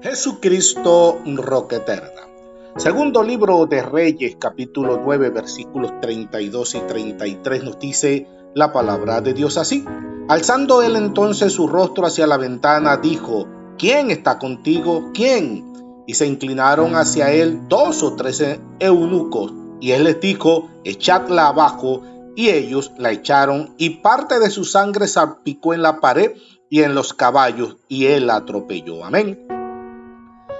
Jesucristo, roca eterna. Segundo libro de Reyes, capítulo 9, versículos 32 y 33 nos dice la palabra de Dios así. Alzando él entonces su rostro hacia la ventana, dijo: ¿Quién está contigo? ¿Quién? Y se inclinaron hacia él 2 o 3 eunucos, y él les dijo: echadla abajo. Y ellos la echaron, y parte de su sangre salpicó en la pared y en los caballos, y él la atropelló. Amén.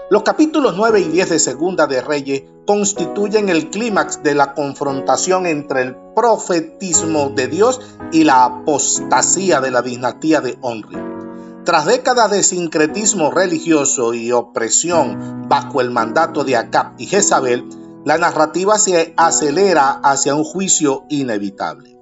Los capítulos 9 y 10 de Segunda de Reyes constituyen el clímax de la confrontación entre el profetismo de Dios y la apostasía de la dinastía de Omri. Tras décadas de sincretismo religioso y opresión bajo el mandato de Acab y Jezabel, la narrativa se acelera hacia un juicio inevitable.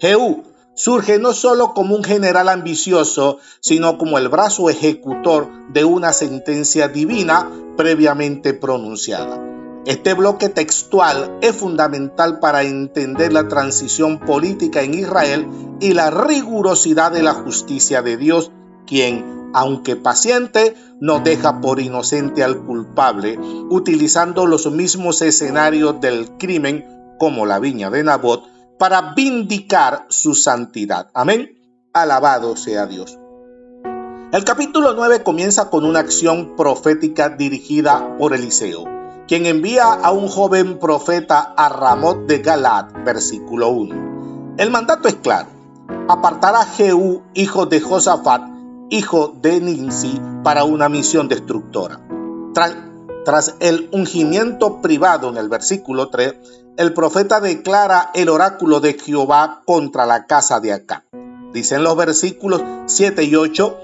Jehú surge no solo como un general ambicioso, sino como el brazo ejecutor de una sentencia divina previamente pronunciada. Este bloque textual es fundamental para entender la transición política en Israel y la rigurosidad de la justicia de Dios, quien, aunque paciente, no deja por inocente al culpable, utilizando los mismos escenarios del crimen, como la viña de Nabot, para vindicar su santidad. Amén. Alabado sea Dios. El capítulo 9 comienza con una acción profética dirigida por Eliseo, quien envía a un joven profeta a Ramot de Galaad, versículo 1. El mandato es claro: apartar a Jehú, hijo de Josafat, hijo de Nimsi, para una misión destructora. Tras el ungimiento privado en el versículo 3, el profeta declara el oráculo de Jehová contra la casa de Acab. Dicen los versículos 7 y 8: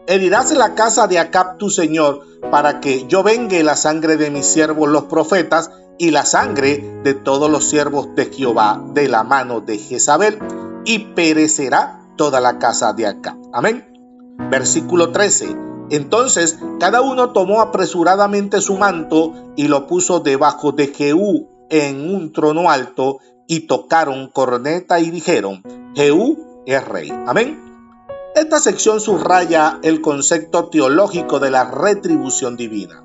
herirás la casa de Acab tu señor, para que yo vengue la sangre de mis siervos los profetas y la sangre de todos los siervos de Jehová de la mano de Jezabel, y perecerá toda la casa de Acab. Amén. Versículo 13. Entonces cada uno tomó apresuradamente su manto y lo puso debajo de Jehú en un trono alto, y tocaron corneta y dijeron: Jehú es rey. Amén. Esta sección subraya el concepto teológico de la retribución divina.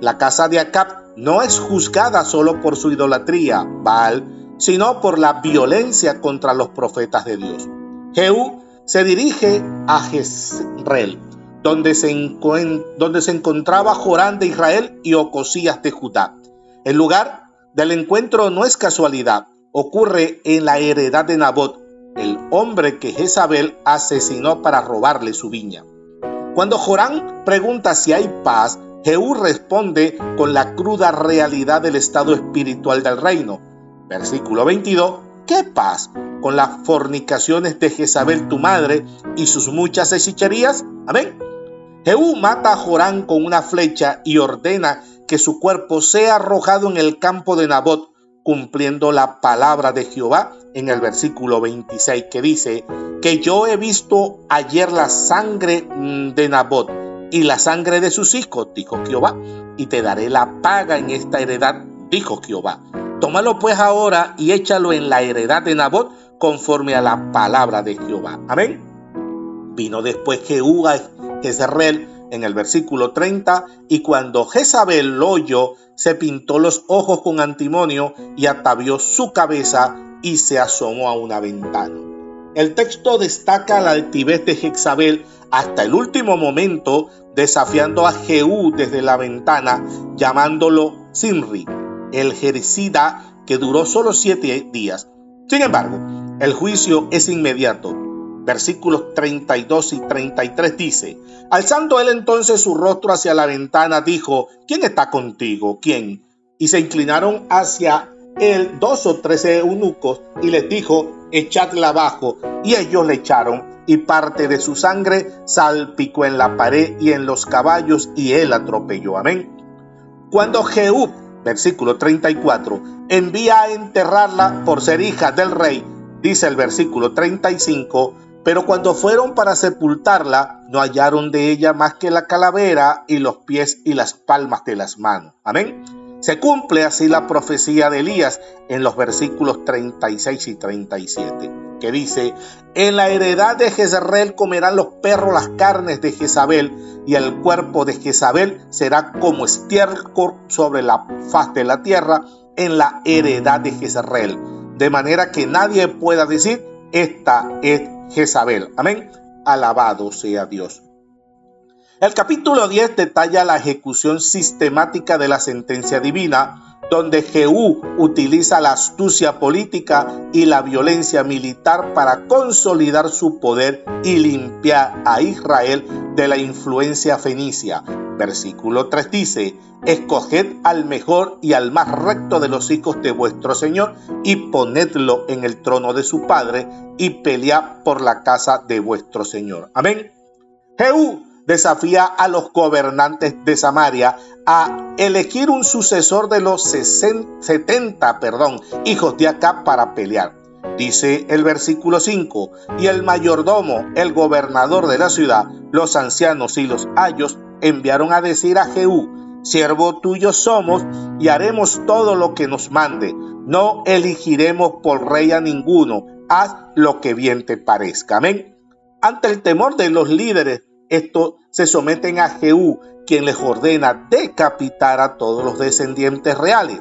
La casa de Acab no es juzgada solo por su idolatría, Baal, sino por la violencia contra los profetas de Dios. Jehú se dirige a Jezreel, donde se encontraba Jorán de Israel y Ocosías de Judá. El lugar del encuentro no es casualidad, ocurre en la heredad de Nabot, el hombre que Jezabel asesinó para robarle su viña. Cuando Jorán pregunta si hay paz, Jehú responde con la cruda realidad del estado espiritual del reino. Versículo 22: ¿qué paz? Con las fornicaciones de Jezabel tu madre y sus muchas hechicerías. Amén. Jehú mata a Jorán con una flecha y ordena que su cuerpo sea arrojado en el campo de Nabot, cumpliendo la palabra de Jehová en el versículo 26, que dice: que yo he visto ayer la sangre de Nabot y la sangre de sus hijos, dijo Jehová, y te daré la paga en esta heredad, dijo Jehová. Tómalo pues ahora y échalo en la heredad de Nabot conforme a la palabra de Jehová. Amén. Vino después Jehú a Jezreel en el versículo 30, y cuando Jezabel lo oyó, se pintó los ojos con antimonio y atavió su cabeza y se asomó a una ventana. El texto destaca la altivez de Jezabel hasta el último momento, desafiando a Jehú desde la ventana, llamándolo Zimri, el gericida, que duró solo 7 días. Sin embargo, el juicio es inmediato. Versículos 32 y 33 dice: alzando él entonces su rostro hacia la ventana, dijo: ¿quién está contigo? ¿Quién? Y se inclinaron hacia él 2 o 3 eunucos, y les dijo: echadla abajo. Y ellos le echaron, y parte de su sangre salpicó en la pared y en los caballos, y él atropelló. Amén. Cuando Jehú, versículo 34, envía a enterrarla por ser hija del rey, dice el versículo 35: pero cuando fueron para sepultarla, no hallaron de ella más que la calavera y los pies y las palmas de las manos. Amén. Se cumple así la profecía de Elías en los versículos 36 y 37. que dice: en la heredad de Jezreel comerán los perros las carnes de Jezabel, y el cuerpo de Jezabel será como estiércol sobre la faz de la tierra en la heredad de Jezreel, de manera que nadie pueda decir: esta es Jezabel. Amén. Alabado sea Dios. El capítulo 10 detalla la ejecución sistemática de la sentencia divina, donde Jehú utiliza la astucia política y la violencia militar para consolidar su poder y limpiar a Israel de la influencia fenicia. Versículo 3 dice: escoged al mejor y al más recto de los hijos de vuestro Señor y ponedlo en el trono de su padre y pelead por la casa de vuestro Señor. Amén. Jehú desafía a los gobernantes de Samaria a elegir un sucesor de los 70 hijos de Acab para pelear. Dice el versículo 5: y el mayordomo, el gobernador de la ciudad, los ancianos y los ayos enviaron a decir a Jehú: siervo tuyo somos y haremos todo lo que nos mande. No elegiremos por rey a ninguno. Haz lo que bien te parezca. Amén. Ante el temor de los líderes, estos se someten a Jehú, quien les ordena decapitar a todos los descendientes reales.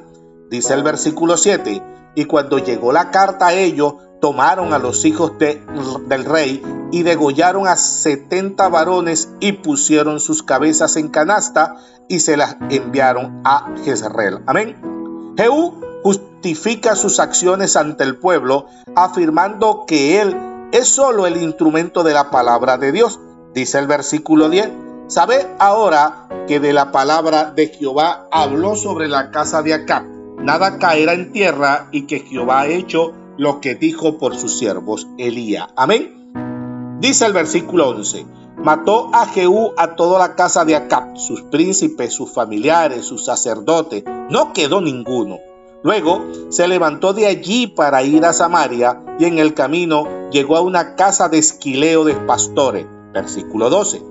Dice el versículo 7: y cuando llegó la carta a ellos, tomaron a los hijos del rey y degollaron a 70 varones y pusieron sus cabezas en canasta y se las enviaron a Jezreel. Amén. Jehú justifica sus acciones ante el pueblo, afirmando que él es solo el instrumento de la palabra de Dios. Dice el versículo 10: sabed ahora que de la palabra de Jehová habló sobre la casa de Acab, nada caerá en tierra, y que Jehová ha hecho lo que dijo por sus siervos Elías. Amén. Dice el versículo 11: mató a Jehú a toda la casa de Acab, sus príncipes, sus familiares, sus sacerdotes, no quedó ninguno. Luego se levantó de allí para ir a Samaria, y en el camino llegó a una casa de esquileo de pastores. Versículo 12.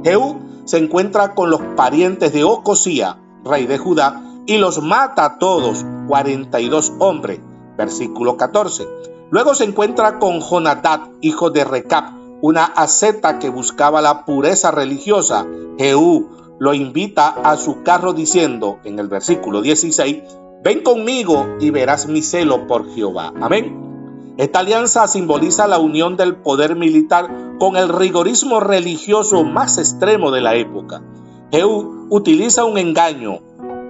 Jehú se encuentra con los parientes de Ocosía, rey de Judá, y los mata a todos, 42 hombres. Versículo 14. Luego se encuentra con Jonadab, hijo de Recab, una asceta que buscaba la pureza religiosa. Jehú lo invita a su carro diciendo, en el versículo 16: ven conmigo y verás mi celo por Jehová. Amén. Esta alianza simboliza la unión del poder militar con el rigorismo religioso más extremo de la época. Jehú utiliza un engaño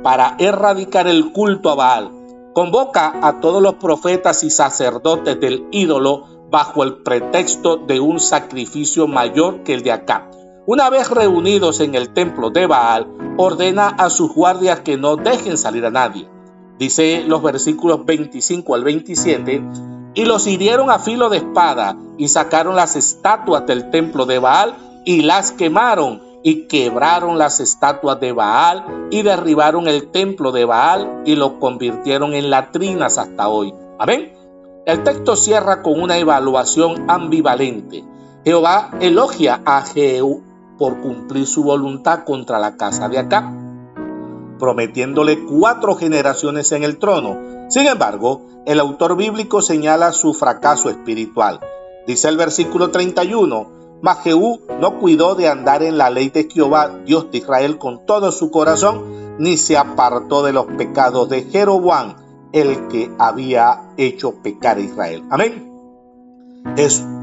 para erradicar el culto a Baal. Convoca a todos los profetas y sacerdotes del ídolo bajo el pretexto de un sacrificio mayor que el de Acab. Una vez reunidos en el templo de Baal, ordena a sus guardias que no dejen salir a nadie. Dice los versículos 25 al 27: y los hirieron a filo de espada y sacaron las estatuas del templo de Baal y las quemaron, y quebraron las estatuas de Baal y derribaron el templo de Baal y lo convirtieron en latrinas hasta hoy. Amén. El texto cierra con una evaluación ambivalente. Jehová elogia a Jehú por cumplir su voluntad contra la casa de Acab, prometiéndole 4 generaciones en el trono. Sin embargo, el autor bíblico señala su fracaso espiritual. Dice el versículo 31: mas Jehú no cuidó de andar en la ley de Jehová, Dios de Israel, con todo su corazón, ni se apartó de los pecados de Jeroboam, el que había hecho pecar a Israel. Amén.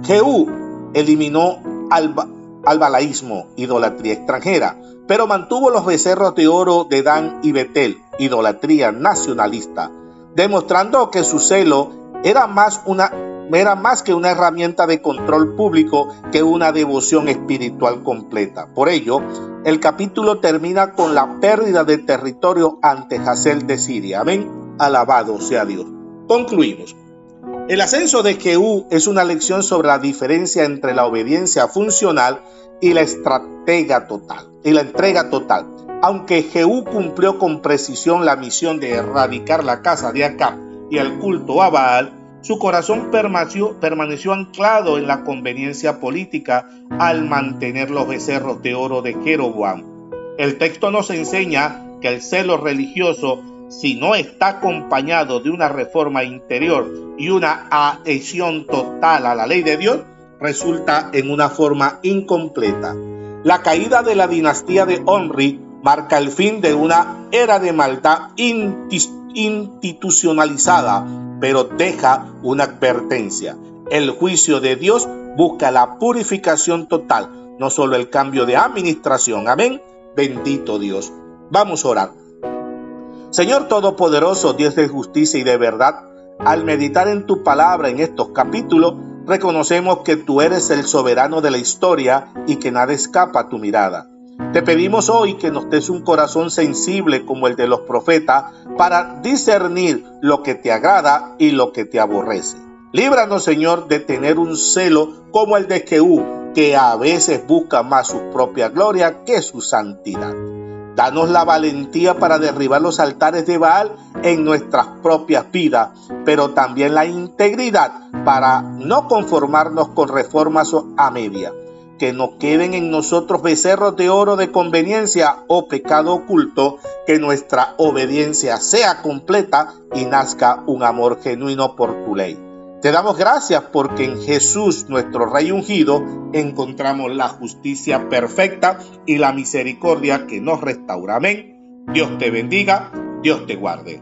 Jehú eliminó al balaísmo, idolatría extranjera, pero mantuvo los becerros de oro de Dan y Betel, idolatría nacionalista, demostrando que su celo era más que una herramienta de control público que una devoción espiritual completa. Por ello, el capítulo termina con la pérdida de territorio ante Hazael de Siria. Amén. Alabado sea Dios. Concluimos. El ascenso de Jehú es una lección sobre la diferencia entre la obediencia funcional y la entrega total. Aunque Jehú cumplió con precisión la misión de erradicar la casa de Acab y el culto a Baal, su corazón permaneció anclado en la conveniencia política al mantener los becerros de oro de Jeroboam. El texto nos enseña que el celo religioso, si no está acompañado de una reforma interior y una adhesión total a la ley de Dios resulta en una forma incompleta. La caída de la dinastía de Omri marca el fin de una era de maldad institucionalizada, pero deja una advertencia. El juicio de Dios busca la purificación total, no solo el cambio de administración. Amén. Bendito Dios. Vamos a orar. Señor Todopoderoso, Dios de justicia y de verdad, al meditar en tu palabra en estos capítulos, reconocemos que tú eres el soberano de la historia y que nada escapa a tu mirada. Te pedimos hoy que nos des un corazón sensible como el de los profetas para discernir lo que te agrada y lo que te aborrece. Líbranos, Señor, de tener un celo como el de Jehú, que a veces busca más su propia gloria que su santidad. Danos la valentía para derribar los altares de Baal en nuestras propias vidas, pero también la integridad para no conformarnos con reformas a media. Que no queden en nosotros becerros de oro de conveniencia o pecado oculto, que nuestra obediencia sea completa y nazca un amor genuino por tu ley. Te damos gracias porque en Jesús, nuestro Rey ungido, encontramos la justicia perfecta y la misericordia que nos restaura. Amén. Dios te bendiga, Dios te guarde.